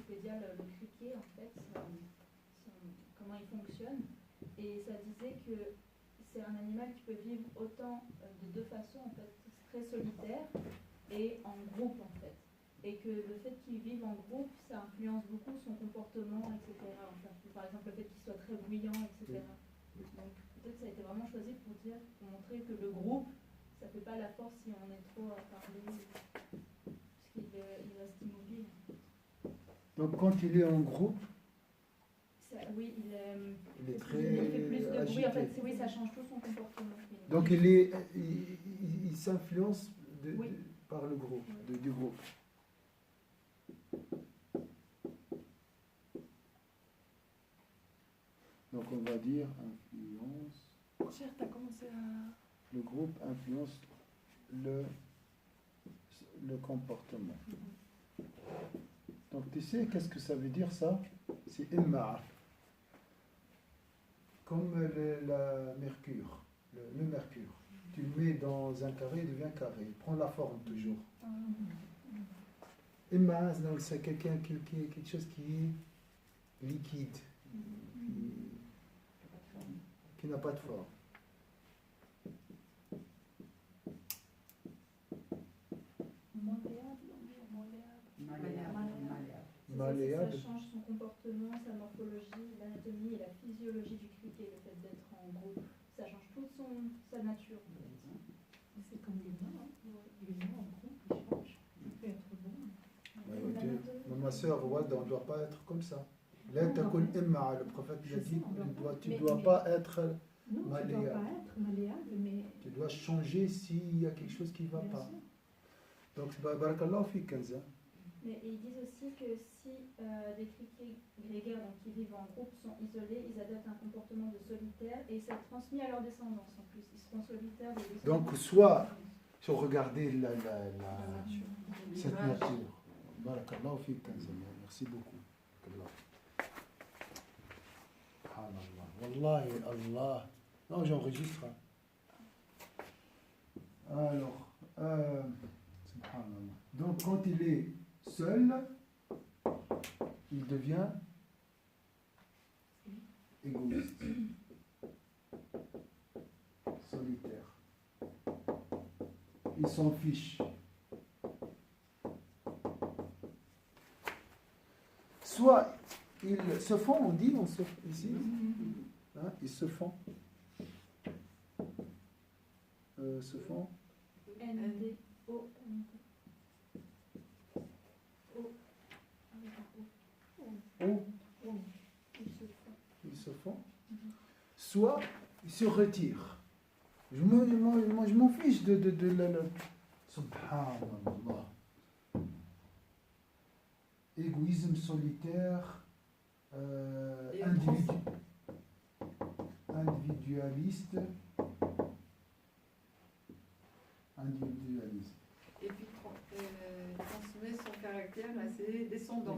Wikipédia le criquet, en fait, comment il fonctionne. Et ça disait que c'est un animal qui peut vivre autant de deux façons, en fait, très solitaire et en groupe, en fait. Et que le fait qu'il vive en groupe, ça influence beaucoup son comportement, etc. Enfin, par exemple, le fait qu'il soit très bruyant, etc. Donc peut-être ça a été vraiment choisi pour montrer que le groupe, ça ne fait pas la force si on est trop à parler, puisqu'il reste immobile. Donc quand il est en groupe, oui, il est très fait plus de agité. bruit. En fait, oui, ça change tout son comportement. Donc il s'influence par le groupe, du groupe. Donc on va dire influence. Cher, t'as commencé à... Le groupe influence le comportement. Donc tu sais qu'est-ce que ça veut dire ça? C'est imma'a. Comme la mercure, le mercure. Tu le mets dans un carré, il devient carré. Il prend la forme toujours. Imma'a, donc c'est quelque chose qui est liquide, qui n'a pas de forme. Malléable. Ça change son comportement, sa morphologie, l'anatomie et la physiologie du criquet, le fait d'être en groupe. Ça change toute sa nature. C'est comme l'humain, hein. L'humain en groupe, il change. Il peut être bon. Ma soeur, on ne doit pas être comme ça. Là, le prophète lui a dit, tu ne dois pas être malléable. Tu ne dois pas être malléable, mais... Tu dois changer s'il y a quelque chose qui ne va pas. Sûr. Donc, barakallahu fik, Kenza. Mais ils disent aussi que si des criquets grégaires donc, qui vivent en groupe sont isolés, ils adoptent un comportement de solitaire et ça transmet à leur descendance en plus. Ils seront solitaires des descendants. Donc, soit, si vous regardez cette nature, barakallahu fik, Kenza. Merci beaucoup. Wallahi, Allah. Non, j'enregistre. Alors, subhanallah. Donc, quand il est seul, il devient égoïste, solitaire. Il s'en fiche. Soit ils se font, on dit ici, hein, ils se font. Se font. N-D-O. Ils se font. Soit ils se retirent. Moi, je m'en fiche de la... Subhanallah. Égoïsme solitaire, individualiste. Et puis transmet son caractère à ses descendants.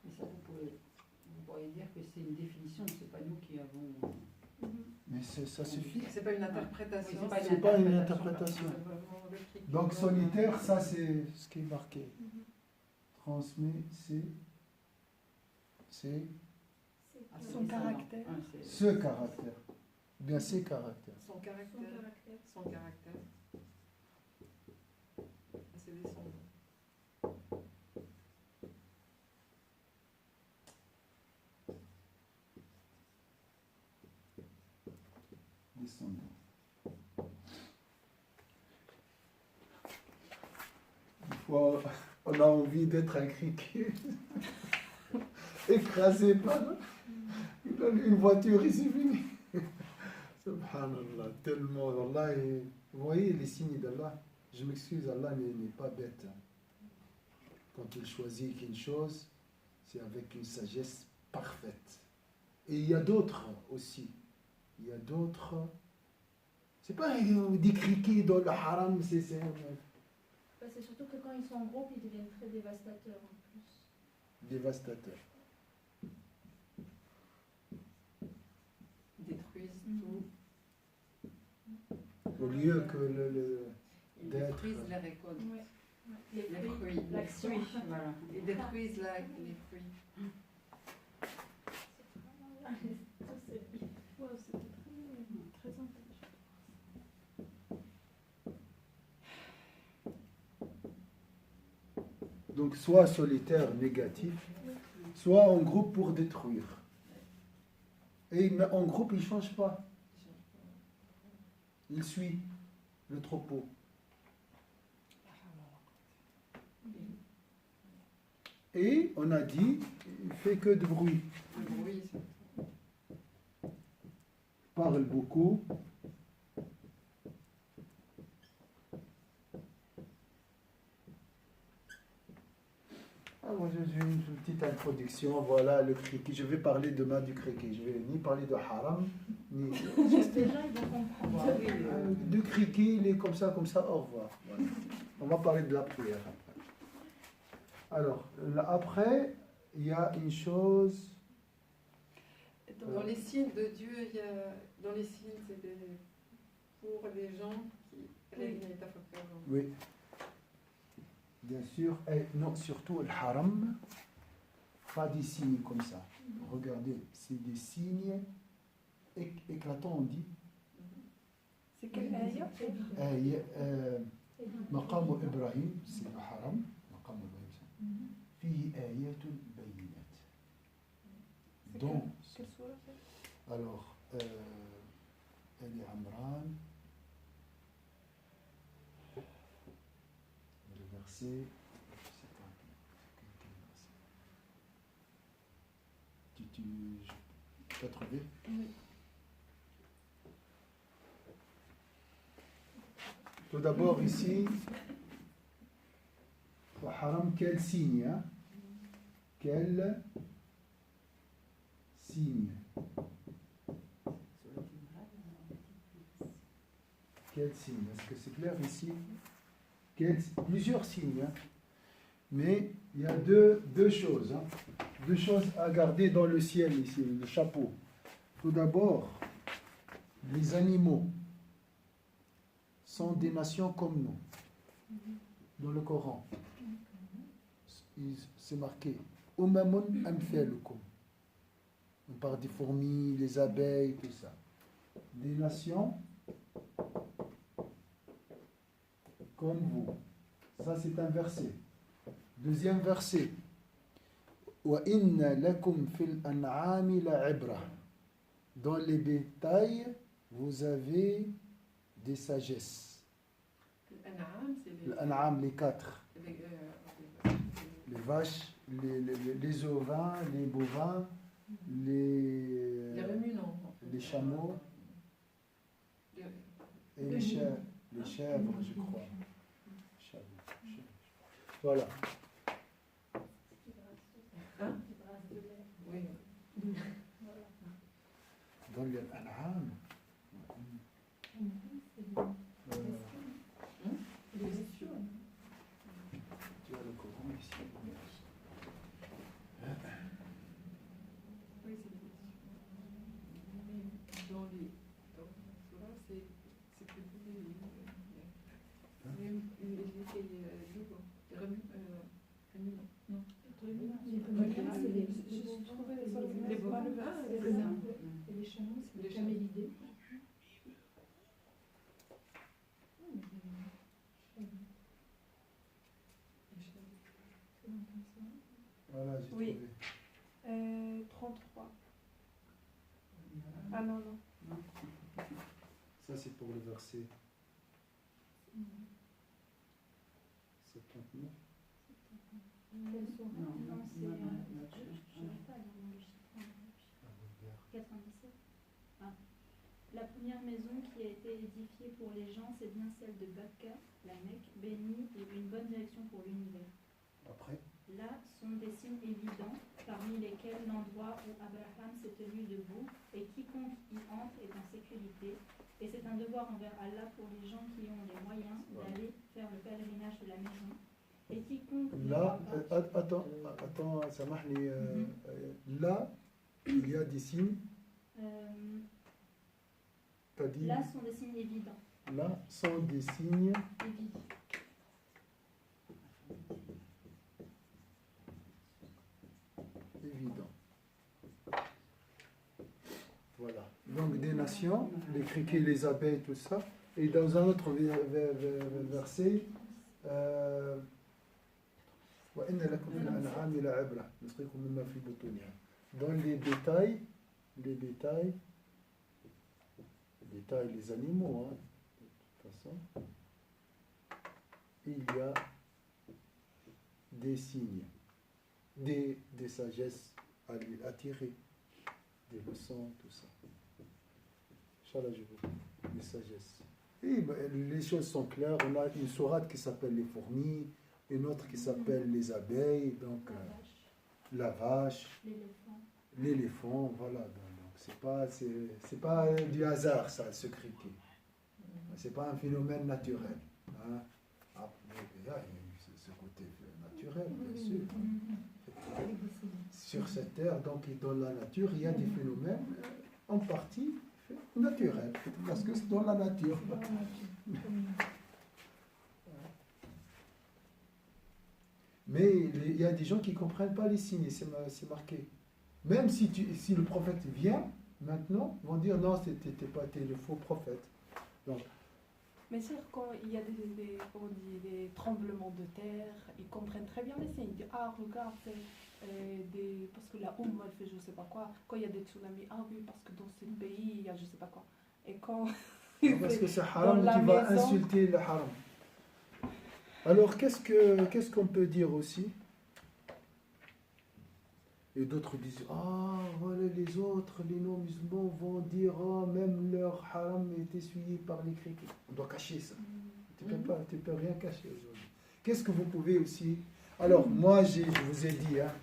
Et ça, vous pourriez dire que c'est une définition, c'est pas nous qui avons... Mais ça suffit. C'est pas une interprétation. Oui, C'est pas une interprétation. Donc solitaire, ça c'est ce qui est marqué. Transmet, c'est Son caractère. ce caractère. Bien ses caractères. Son caractère. À ses descendants. Descendants. Une fois, on a envie d'être un criquet. Écrasé par une voiture ici finie. Subhanallah, tellement, Allah, vous voyez les signes d'Allah. Je m'excuse, Allah n'est pas bête. Quand il choisit quelque chose, c'est avec une sagesse parfaite. Et il y a d'autres aussi. Il y a d'autres. C'est pas des criquets dans le haram, c'est surtout que quand ils sont en groupe, ils deviennent très dévastateurs en plus. Dévastateurs. Détruisent tout. Au lieu que Ils d'être- détruisent les récoltes, Ouais. Les les fruits, fruits, les l'action. fruits, voilà. Ils détruisent les fruits. Ouais, c'était très intelligent. Donc soit solitaire négatif, soit en groupe pour détruire. Et en groupe, il ne change pas. Il suit le troupeau. Et on a dit, il fait que de bruit. Le bruit, Parle beaucoup. Moi, j'ai une petite introduction. Voilà le criquet. Je vais parler demain du criquet. Je vais ni parler de haram, ni Juste les gens, ils vont comprendre. du criquet. Il est comme ça, au revoir. Voilà. On va parler de la prière après. Alors, là, après, il y a une chose. Dans les signes de Dieu, il y a, dans les signes, c'est pour les gens qui... Oui. Bien sûr. Et non, surtout le haram. Pas des signes comme ça. Regardez, c'est des signes éclatants, on dit. C'est quelle ayah مقام إبراهيم c'est le haram مقام إبراهيم فيه آيات بينات donc Quelle sourate c'est? alors Ali Imran le verset je sais pas quel verset tu as trouvé Oui. tout d'abord ici au haram quel signe hein? Quel signe Quel signe Est-ce que c'est clair ici Plusieurs signes. Hein. Mais il y a deux choses. Hein. Deux choses à garder dans le ciel ici, le chapeau. Tout d'abord, les animaux sont des nations comme nous. Dans le Coran, c'est marqué Umamun amthalukum. On parle des fourmis, les abeilles, tout ça. Des nations comme vous. Ça, c'est un verset. Deuxième verset. Wa inna lakum fil an'ami la'ibra. Dans les bétails, vous avez des sagesses. L'an'am, c'est les... L'an'am, les quatre. Les vaches, les ovins, les bovins, les ruminants. les chameaux et les chèvres, je crois. Voilà. Hein? Oui. Dans l'an'am. Les bestiaux. Tu as le Coran ici. Oui, c'est des bestiaux. Dans les... Dans c'est plutôt des... Les bovins, Et les chameaux, c'est les camélidés. Voilà, j'ai Oui. trouvé. 33. Ah non, non. Ça, c'est pour le verset 79. Quelle sourate? Non, Non, c'est... non, non, je n'arrive pas à lire dans le chiffre. 97. Ah. La première maison qui a été édifiée pour les gens, c'est bien celle de Bakka, la Mecque, bénie et une bonne direction pour l'univers. Après, Là sont des signes évidents, parmi lesquels l'endroit où Abraham s'est tenu debout, et quiconque y entre est en sécurité. Et c'est un devoir envers Allah pour les gens qui ont les moyens d'aller faire le pèlerinage de la maison. Et quiconque ne là, va pas- attends, Samahni, là, il y a des signes, Euh, t'as dit Là sont des signes évidents. là sont des signes évidents. Voilà. Donc des nations, les criquets, les abeilles, tout ça. Et dans un autre verset, وَإِنَّ لَكُمْ فِي الْأَنْعَامِ لَعِبْرَةً نُسْقِيكُم مِّمَّا فِي بُطُونِهَا. Dans les bétails, les animaux, hein, de toute façon, il y a des signes, des sagesses à tirer, des leçons, tout ça. Inch'Allah, je vous des sagesses. Et les choses sont claires. On a une sourate qui s'appelle les fourmis, une autre qui s'appelle les abeilles, donc la vache, l'éléphant, voilà. Donc c'est pas du hasard ça, ce criquet. C'est pas un phénomène naturel. Hein. Ah, il y a ce côté naturel, bien sûr. Sur cette terre, donc dans la nature, il y a des phénomènes en partie naturels, parce que c'est dans la nature. Mais il y a des gens qui ne comprennent pas les signes, c'est marqué. Même si le prophète vient, maintenant, ils vont dire non, t'es le faux prophète. Donc, mais c'est quand il y a des tremblements de terre, ils comprennent très bien les signes. Ils disent, ah, regarde, parce que la Oumma, elle fait je sais pas quoi. Quand il y a des tsunamis, ah oui, parce que dans ce pays, il y a je sais pas quoi. Et quand. Parce que c'est haram, tu vas insulter le haram. Alors, qu'est-ce qu'on peut dire aussi? Et d'autres disent, ah, voilà, les autres, les non-musulmans vont dire, ah, même leur haram est essuyé par les criquets. On doit cacher ça. Tu peux rien cacher aujourd'hui. Qu'est-ce que vous pouvez aussi... Alors, moi, je vous ai dit, hein,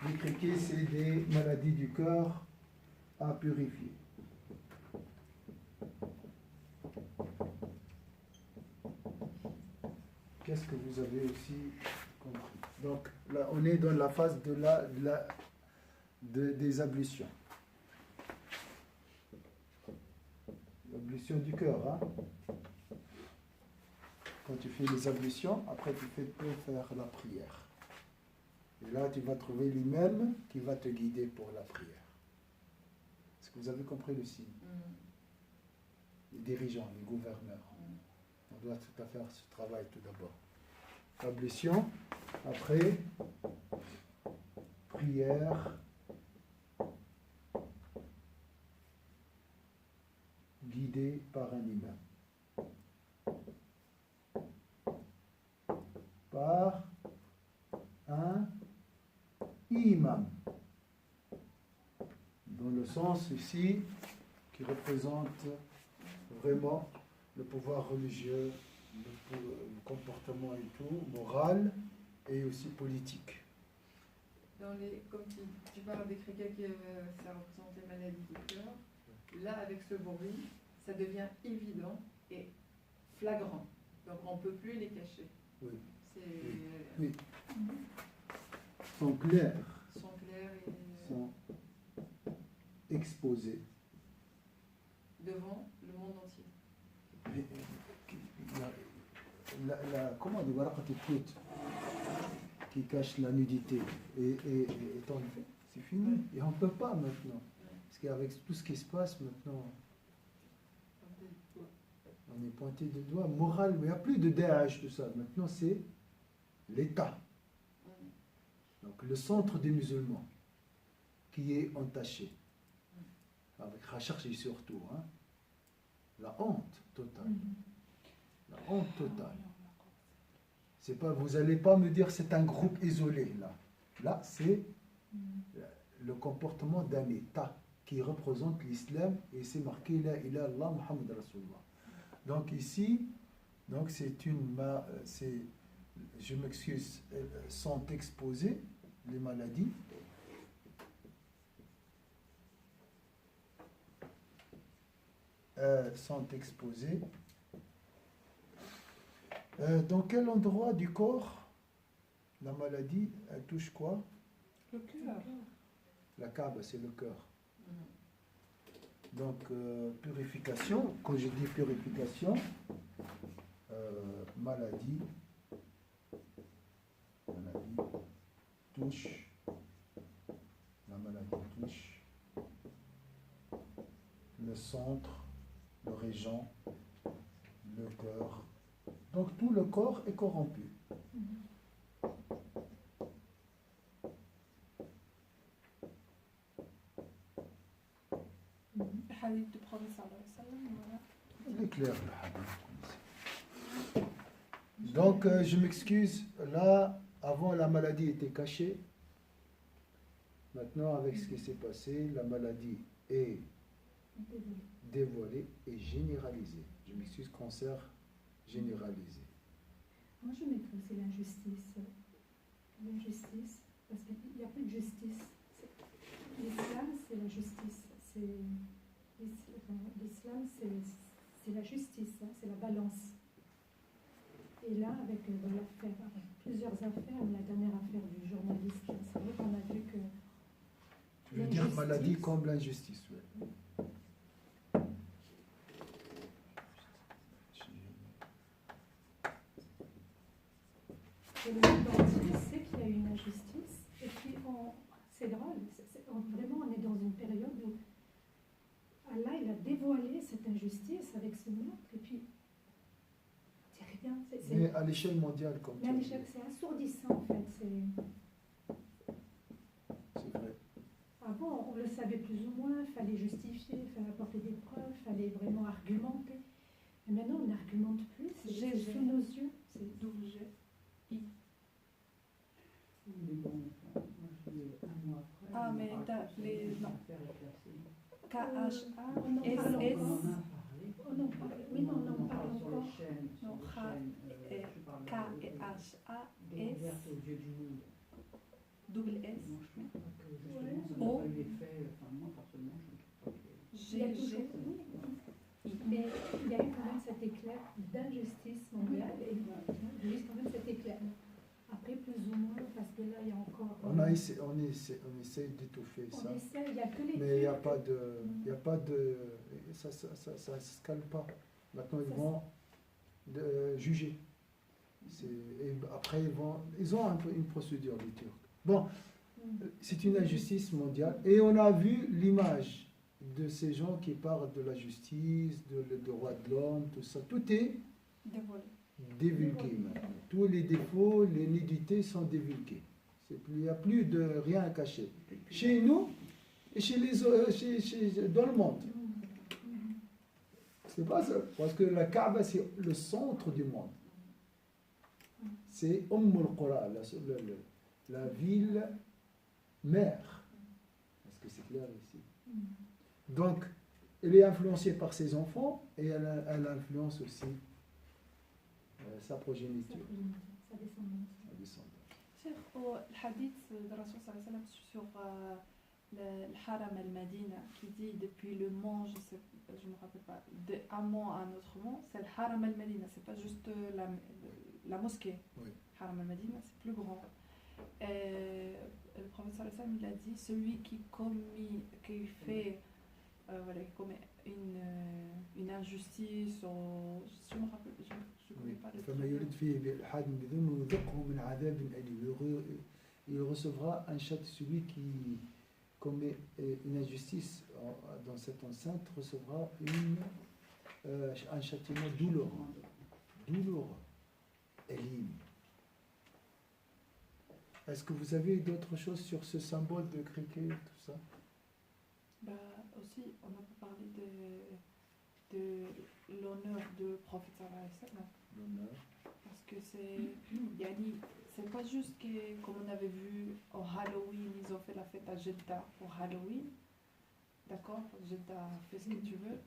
les criquets, c'est des maladies du cœur à purifier. Qu'est-ce que vous avez aussi compris? Donc là, on est dans la phase des ablutions. L'ablution du cœur. Hein? Quand tu fais les ablutions, après tu peux faire la prière. Et là, tu vas trouver l'imam qui va te guider pour la prière. Est-ce que vous avez compris le signe? Les dirigeants, les gouverneurs. On doit tout à faire ce travail tout d'abord. Ablution, après prière, guidée par un imam. Par un imam. Dans le sens ici qui représente vraiment le pouvoir religieux, le comportement et tout, moral et aussi politique. Comme tu parles des criquets qui ça représente les maladies du cœur, là avec ce bruit, ça devient évident et flagrant. Donc on ne peut plus les cacher. Oui. Oui. Sont clairs. Sont clairs et sont exposés. Devant le monde entier. Comment dire, voilà, quand tu écoutes, qui cache la nudité et c'est fini. Et on ne peut pas maintenant. Parce qu'avec tout ce qui se passe maintenant, on est pointé de doigt. Moral, mais il n'y a plus de Daesh, tout ça. Maintenant, c'est l'État. Donc, le centre des musulmans qui est entaché. Avec Racharchi surtout. Hein. La honte totale. La honte totale. C'est pas, vous n'allez pas me dire c'est un groupe isolé là. Là, c'est le comportement d'un État qui représente l'islam et c'est marqué là, il a Allah Muhammad Rasulullah. Donc ici, donc je m'excuse, sont exposés les maladies. Sont exposés. Dans quel endroit du corps la maladie elle touche quoi? Le cœur. La Kaaba, c'est le cœur. Donc, purification, quand je dis purification, maladie touche, la maladie touche le centre, le régent, le cœur. Donc tout le corps est corrompu. Le hadith du prophète sallallahu alayhi wa sallam, voilà. Il est clair le hadith. Donc je m'excuse, là, avant la maladie était cachée. Maintenant, avec ce qui s'est passé, la maladie est dévoilée et généralisée. Je m'excuse, cancer généralisé. Moi, je mettrais aussi l'injustice. L'injustice, parce qu'il n'y a plus de justice. L'islam, c'est la justice. L'islam, c'est la justice, hein, c'est la balance. Et là, avec plusieurs affaires, la dernière affaire du journaliste, c'est vrai qu'on a vu que... Je veux dire maladie comme l'injustice. Ouais. Et le monde entier sait qu'il y a une injustice. Et puis, c'est drôle. Vraiment, on est dans une période où Allah, il a dévoilé cette injustice avec ce meurtre. Et puis, c'est rien. Mais à l'échelle mondiale, comme mais à l'échelle, c'est assourdissant, en fait. C'est vrai. Avant, on le savait plus ou moins. Il fallait justifier, il fallait apporter des preuves, il fallait vraiment argumenter. Mais maintenant, on n'argumente plus. C'est sous nos yeux. C'est double G. Mais bon, moi je dis un mois après. Ah, mais t'as les. Non. K-H-A, On en parle S-S. encore. parlé. On en parle. Oui, mais on en parle Sur encore. les chaînes. Non, K-E-H-A-S. Ouverte aux yeux du monde. Double S. Moi, je trouve pas que justement, Ouais. ça n'a pas eu l'effet. Enfin, moi, personnellement, je ne trouve pas que. Il y a G-G. toujours, oui. Mais il y a eu quand même cet éclair d'injustice mondiale et il y a eu quand même cet éclair. Après, plus ou moins, parce que là, il y a encore... On essaie d'étouffer ça. On essaie, il n'y a que les... Mais il n'y a pas de... Ça ne se calme pas. Maintenant, ils vont juger. Et après, ils ont un peu une procédure, les Turcs. Bon, c'est une injustice mondiale. Et on a vu l'image de ces gens qui parlent de la justice, de droits de l'homme, tout ça. Tout est Dévoilé. divulgué maintenant. Tous les défauts, les nudités sont divulgués. Il n'y a plus de rien à cacher. Chez nous et chez les dans le monde. C'est pas ça. Parce que la Kaaba, c'est le centre du monde. C'est al-Qura, la ville mère. Est-ce que c'est clair ici? Donc, elle est influencée par ses enfants et elle influence aussi sa progéniture. Sa descendance. Sa descendance. شيخ الحديث de Rasoul sallallahu alayhi wa sallam sur le haram al-Madina qui dit depuis le mont, je me rappelle pas, d'un mont à un autre mont, c'est le haram al-Madina, c'est pas juste la mosquée. Oui. Haram al-Madina, c'est plus grand. Le prophète sallallahu alayhi wa sallam, il a dit celui qui fait voilà, qui commet une injustice, je me rappelle, je ne connais pas le فما يريد فيه بإلحاد بظلم يذقه من عذاب أليم. Il recevra un châtiment. Celui qui commet une injustice dans cette enceinte recevra un châtiment douloureux, Elim. Est-ce que vous avez d'autres choses sur ce symbole de cricket, tout ça? Bah, aussi, on a parlé de l'honneur du prophète sallallahu alayhi wa sallam. L'honneur. Parce que c'est pas juste que, comme on avait vu au Halloween, ils ont fait la fête à Jeddah pour Halloween. D'accord? Jeddah, fais ce que tu veux.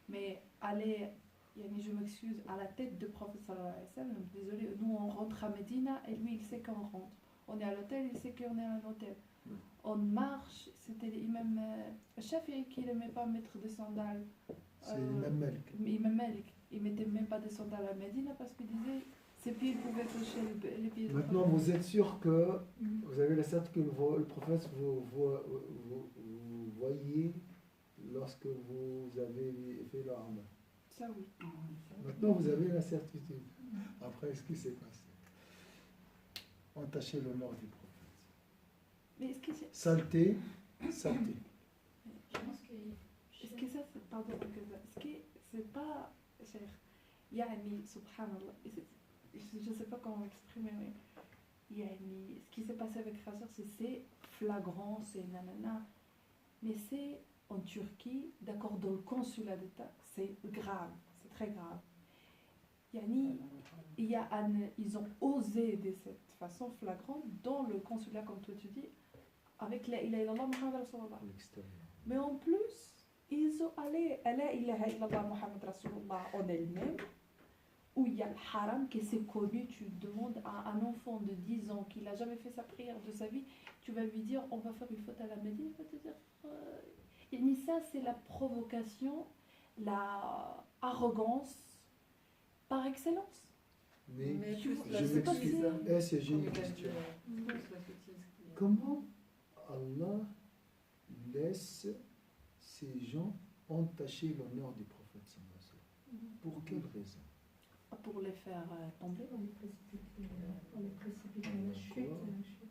Mais aller, je m'excuse, à la tête du prophète sallallahu alayhi wa sallam, désolé, nous on rentre à Médina et lui il sait qu'on rentre. On est à l'hôtel, il sait qu'on est à un hôtel. On marche, c'était l'imam Shafi'i qui n'aimait pas mettre des sandales. C'est l'imam Malik. Imam Malik, il mettait même pas des sandales à Médina parce qu'il disait ses pieds pouvaient toucher les pieds. Maintenant, vous êtes sûr que vous avez la certitude que le prophète, vous voyez lorsque vous avez fait la Umrah. Ça oui. Maintenant, vous avez la certitude. Après, ce qui s'est passé. Entacher l'honneur du prophète. Mais est-ce que c'est... Saleté, saleté. Je pense que est-ce que ça, c'est... Pardon, est-ce que c'est pas... cher, يعني سبحان الله, je ne sais pas comment m'exprimer, mais يعني, ce qui s'est passé avec Khazar, c'est flagrant, c'est nanana, mais c'est en Turquie, d'accord, dans le consulat d'État, c'est grave, c'est très grave. Yani, ils ont osé de cette façon flagrante dans le consulat, comme toi tu dis, avec la ilaha illallah Muhammad Rasulullah. Mais en plus, ils ont allé à la ilaha illallah Muhammad Rasulullah en elle-même, où il y a le haram qui c'est connu. Tu demandes à un enfant de 10 ans qui n'a jamais fait sa prière de sa vie, tu vas lui dire on va faire une faute à la Médine, il va te dire et ça c'est la provocation, la arrogance par excellence. Mais plus je la sais pas sottise, si- hein, j'ai comme une il a dit, question. plus la sottise qui- Comment Allah laisse ces gens entacher l'honneur du prophète sallallahu alayhi wa sallam? Pour quelle raison? Pour les faire tomber. On les précipite dans la chute.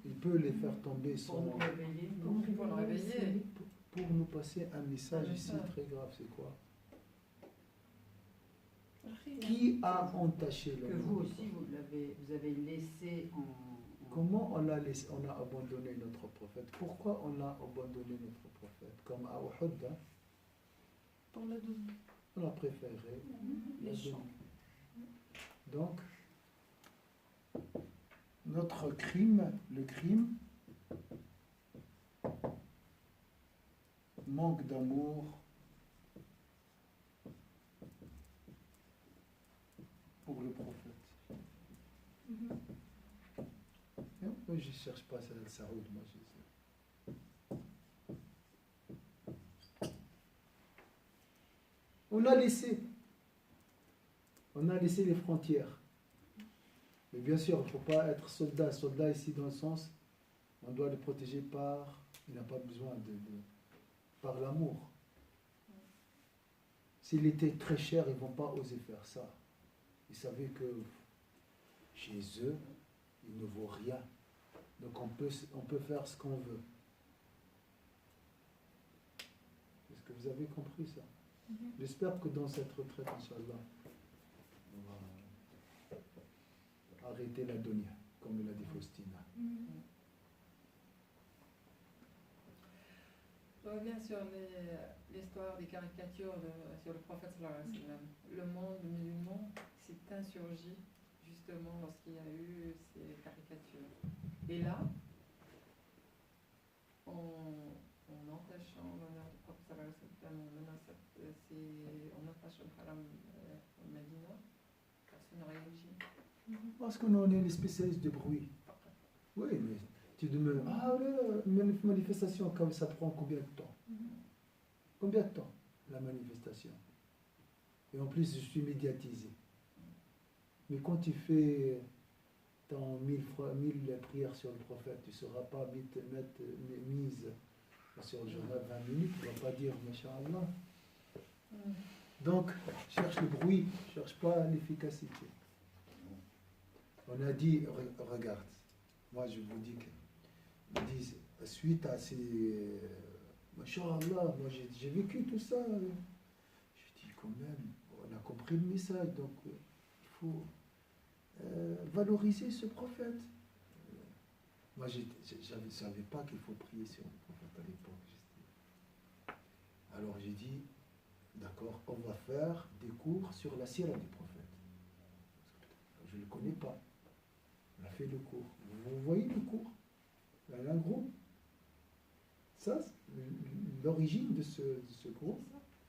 Il peut les faire tomber Pour nous sans... réveiller. Pour le réveiller. Pour nous passer un message Un ici message. très grave, c'est quoi? Qui a entaché Que l'honneur vous du aussi, prophète? vous avez laissé en... Comment on a abandonné notre prophète? Pourquoi on a abandonné notre prophète? Comme à Uhud, hein, Pour le dos. on a préféré Les la champs. donner. Donc, notre crime, le crime, manque d'amour pour le prophète. Non, moi, je ne cherche pas ça, le Saoud, moi, on a laissé. On a laissé les frontières. Mais bien sûr, il ne faut pas être soldat. Soldat ici dans le sens, on doit le protéger par, il n'a pas besoin par l'amour. S'il était très cher, ils ne vont pas oser faire ça. Ils savaient que chez eux, il ne vaut rien. Donc on peut faire ce qu'on veut. Est-ce que vous avez compris ça? J'espère que dans cette retraite, Inch'Allah, on va arrêter la dunya, comme l'a dit Faustina. Je reviens sur l'histoire des caricatures sur le prophète sallallahu alayhi wa sallam. Le monde musulman s'est insurgi justement lorsqu'il y a eu ces caricatures. Et là, en empêchant l'honneur du prophète sallallahu alayhi wa sallam, en empêchant le haram au Medina, personne n'a réagi. Parce qu'on est les spécialistes de bruit. Oui, mais tu demandes, ah ouais, une manifestation, comme ça prend combien de temps? Combien de temps, la manifestation? Et en plus, je suis médiatisé. Mais quand tu fais ton 1000 prières sur le prophète, tu ne seras pas mise sur le journal 20 minutes, tu ne vas pas dire, Masha'Allah. Donc, cherche le bruit, cherche pas l'efficacité. On a dit, regarde, moi je vous dis qu'ils disent, suite à ces... Masha'Allah, moi j'ai vécu tout ça. Je dis quand même, on a compris le message, donc il faut valoriser ce prophète. Moi je ne savais pas qu'il faut prier sur le prophète à l'époque. Alors j'ai dit, d'accord, on va faire des cours sur la sira du prophète. Je ne le connais pas. On a fait le cours. Vous voyez le cours? Il y a un groupe. Ça, l'origine de ce groupe,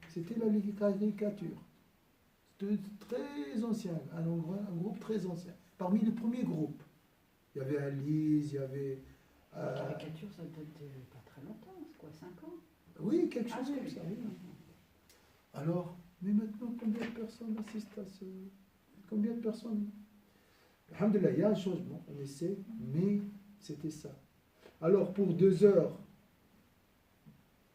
c'était la caricature. C'était très ancien, un groupe très ancien. Parmi les premiers groupes, il y avait Alice, il y avait... La caricature, ça date pas très longtemps, c'est quoi, 5 ans? Oui, quelque chose oui, comme ça. oui. Alors, mais maintenant, combien de personnes assistent à ce... Combien de personnes? Alhamdulillah, il y a un changement, on essaie, mais c'était ça. Alors, pour 2 heures,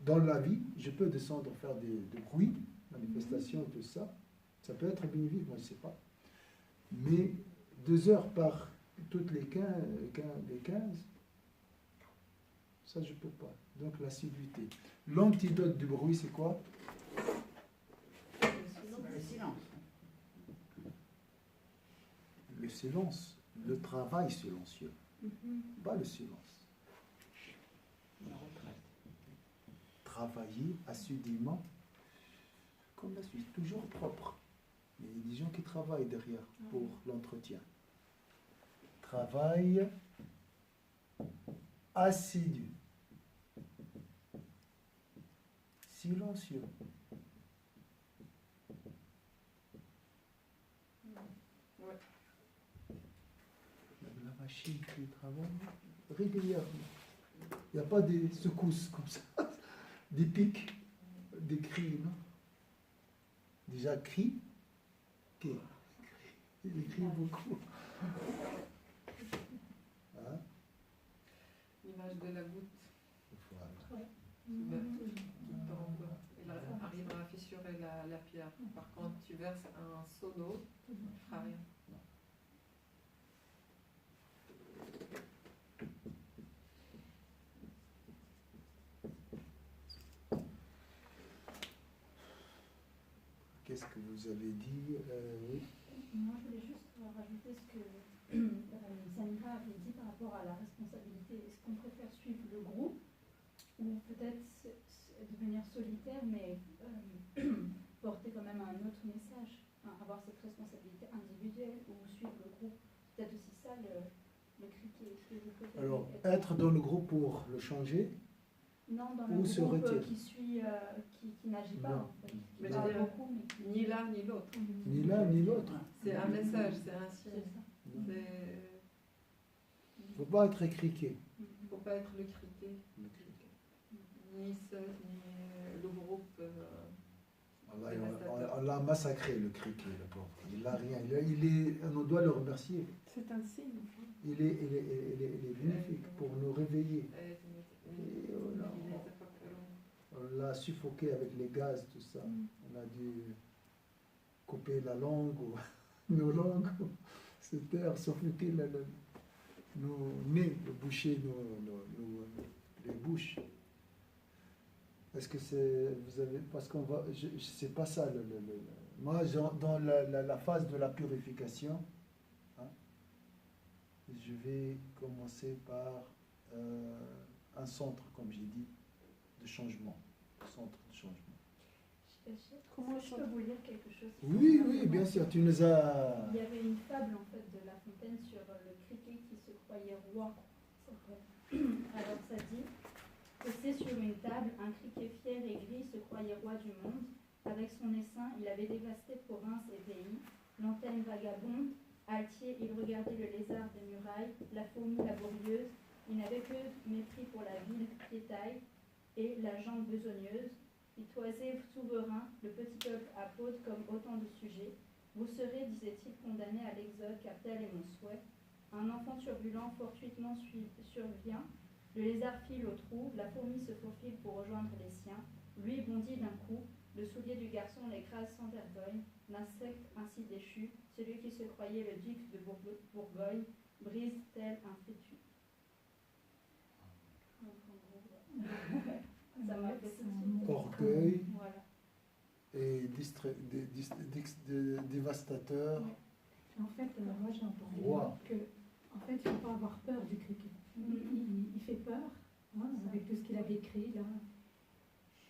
dans la vie, je peux descendre faire des bruits, manifestations, tout ça. Ça peut être bénéfique, moi je ne sais pas. Mais 2 heures par toutes les 15, ça je ne peux pas. Donc l'assiduité. L'antidote du bruit, c'est quoi? Le silence. Le silence, le travail silencieux, pas le silence. La retraite. Travailler assidûment, comme la Suisse, toujours propre. Mais il y a des gens qui travaillent derrière pour l'entretien. Travail assidu, silencieux. Ouais. La machine qui travaille régulièrement. Il n'y a pas des secousses comme ça, des pics, des cris, non? Déjà, cri, il écrit beaucoup. Hein? L'image de la goutte Voilà. qui tombe. Il arrivera à fissurer la pierre. Par contre, tu verses un seau d'eau, tu ne feras rien. Qu'est-ce que vous avez dit? Oui. Moi, je voulais juste rajouter ce que Samira avait dit par rapport à la responsabilité. Est-ce qu'on préfère suivre le groupe ou peut-être devenir solitaire, mais porter quand même un autre message, hein, avoir cette responsabilité individuelle ou suivre le groupe? Peut-être aussi ça le criquet. Est-ce que vous préférez Alors, être dans le groupe pour le changer, Non, dans ou le se groupe retire. qui suit, qui n'agit pas, Non. en fait. Mais Qui je parle dirais, beaucoup, mais qui... ni l'un ni l'autre. ni l'un ni l'autre. C'est un message, c'est un C'est signe. ça. Il ne Mhm. faut pas être écriqué. Mhm. Il ne faut pas être le criquet, ni seul, ni le groupe. On l'a massacré, le criquet, le pauvre. Il n'a rien. On doit le remercier. C'est un signe. Il est bénéfique pour nous réveiller. Et on l'a suffoqué avec les gaz, tout ça. On a dû couper la langue, ou nos langues, se taire, suffoquer nos nez, boucher les bouches. Est-ce que vous avez, parce qu'on va, c'est pas ça. Moi, dans la phase de la purification, hein, je vais commencer par un centre, comme j'ai dit, de changement. Centre de changement. Comment je peux vous lire quelque chose? Oui, oui, bien sûr, tu nous as... Il y avait une fable en fait de La Fontaine sur le criquet qui se croyait roi. Alors ça dit que c'est sur une table, un criquet fier et gris se croyait roi du monde. Avec son essaim, il avait dévasté province et pays. L'antenne vagabonde, altier, il regardait le lézard des murailles, la fourmi laborieuse. Il n'avait que mépris pour la ville piétaille et la jambe besogneuse. Il toisait souverain, le petit peuple apôtre comme autant de sujets. Vous serez, disait-il, condamné à l'exode, car tel est mon souhait. Un enfant turbulent fortuitement survient. Le lézard file au trou, la fourmi se faufile pour rejoindre les siens. Lui bondit d'un coup, le soulier du garçon l'écrase sans vergogne. L'insecte ainsi déchu, celui qui se croyait le duc de Bourgogne, brise tel un fétu. Ça m'a fait tout de suite. Orgueil Voilà. et dévastateur. En fait, moi j'ai entendu Roi. que, en fait, il ne faut pas avoir peur du criquet. Il fait peur, hein, avec tout ce qu'il avait écrit là.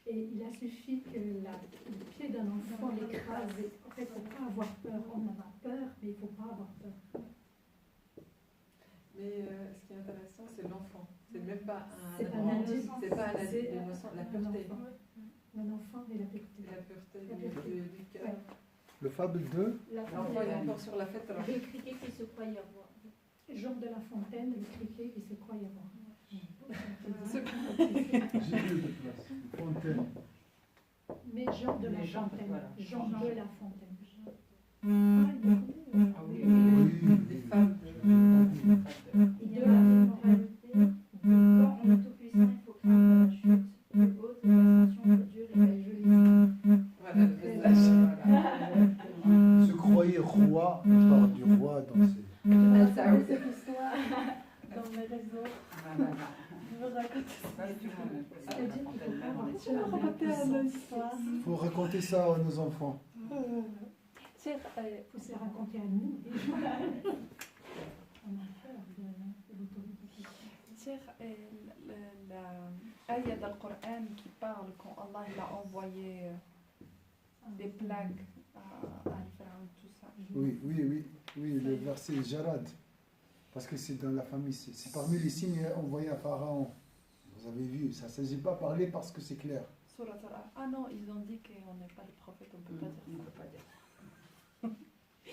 Et il a suffi que le pied d'un enfant l'écrase. En fait, il ne faut pas avoir peur. On en a peur, mais il ne faut pas avoir peur. Mais ce qui est intéressant, c'est l'enfant. C'est même pas C'est un pas un adulte. c'est pas un adulte, C'est l'innocent, la un pureté. enfant. Un enfant et la pureté. La pureté La pureté. du cœur. Le fable 2, L'enfant est encore sur la fête. Alors. Le criquet qui se croyait roi. Jean de La Fontaine, le criquet qui se croyait roi. j'ai deux de place. Fontaine. Mais Jean de La Mais Jean, Fontaine. voilà. Jean de La Fontaine. Ah oui, des femmes. Il y a la moralité. Quand on est tout puissant, il faut craindre la chute. Le haut, roi, on parle du roi dans ces... Cette histoire dans mes réseaux. Je me raconte C'est-à-dire qu'il faut pas avoir Je vais raconter une histoire. Il faut raconter ça à nos enfants. Cheikh, Il faut se la raconter à nous. On a peur de l'autorité. Cheikh, la ayah del Coran qui parle quand Allah il a envoyé des plagues à Al-Firaun, tout ça. Oui, le verset Jarad. Parce que c'est dans la famille, c'est parmi les signes envoyés à Pharaon. Vous avez vu, ça ne s'agit pas parler parce que c'est clair. Surat al-Araf. Ah non, ils ont dit qu'on n'est pas le prophète, on ne peut pas dire ça. On peut pas dire.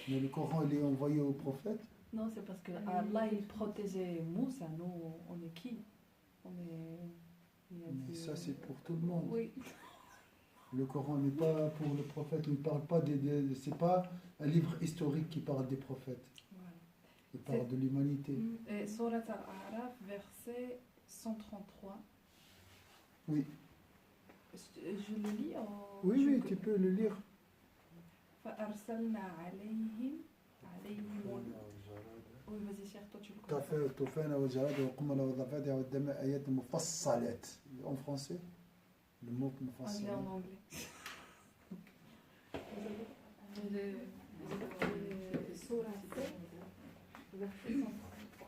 Mais le Coran, il est envoyé au prophète. Non, c'est parce que Allah il protégeait Moussa, nous on est qui? On est. Il a Mais dit- ça, c'est pour tout le monde. Oui. Le Coran n'est pas pour le prophète, il ne parle pas c'est pas un livre historique qui parle des prophètes. Voilà. Il parle de l'humanité. Et Surat al-Araf, verset 133. Oui. Je le lis en. Oui, tu peux le lire. فأرسلنا عليهم Oui, vas-y, cher, toi tu le connais. كافر الطوفان والجراد والقمل والضفادع والدم آيات مفصلات. En français, le mot On lit مفصل. en anglais. Surah 7, verset 133.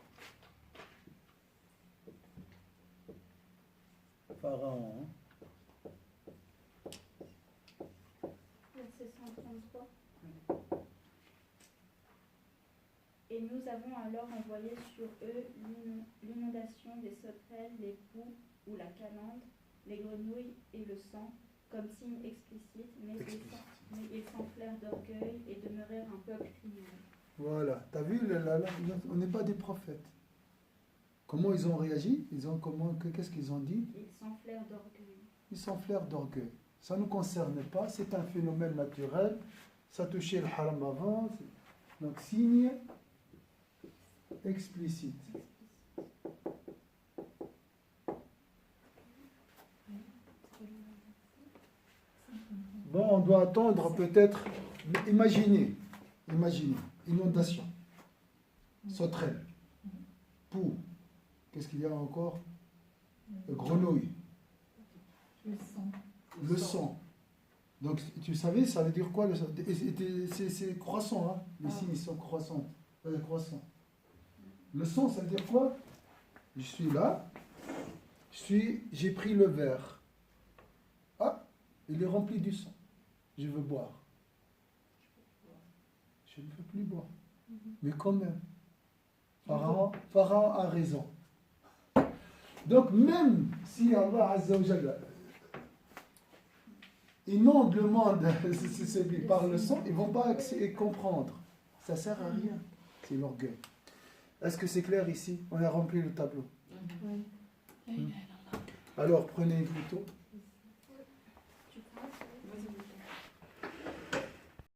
Pharaon. Verset 133. Et nous avons alors envoyé sur eux l'inondation des sauterelles, les poux ou la calandre, les grenouilles et le sang, comme signe explicite, mais ils s'enflèrent d'orgueil et demeurèrent un peuple ignorant. Voilà, t'as vu, on n'est pas des prophètes. Comment ils ont réagi? Qu'est-ce qu'ils ont dit? Ils s'enflèrent d'orgueil. Ils s'enflèrent d'orgueil. Ça ne nous concerne pas, c'est un phénomène naturel. Ça touchait le haram avant. Donc, signe explicite. Bon, on doit attendre peut-être. Imaginez, inondation, sauterelle, poux. Qu'est-ce qu'il y a encore? Grenouille. Le sang. Donc, tu savais, ça veut dire quoi? C'est croissant, hein? Les signes sont croissants. Croissant. Le sang, ça veut dire quoi? Je suis là, j'ai pris le verre. Ah, il est rempli du sang. Je veux boire. Je ne veux plus boire. Mais quand même, Pharaon a raison. Donc même si Allah Azza wa Jalla inonde le monde par le sang, ils ne vont pas comprendre. Ça ne sert à rien. C'est l'orgueil. Est-ce que c'est clair ici? On a rempli le tableau. Oui. Alors prenez une photo.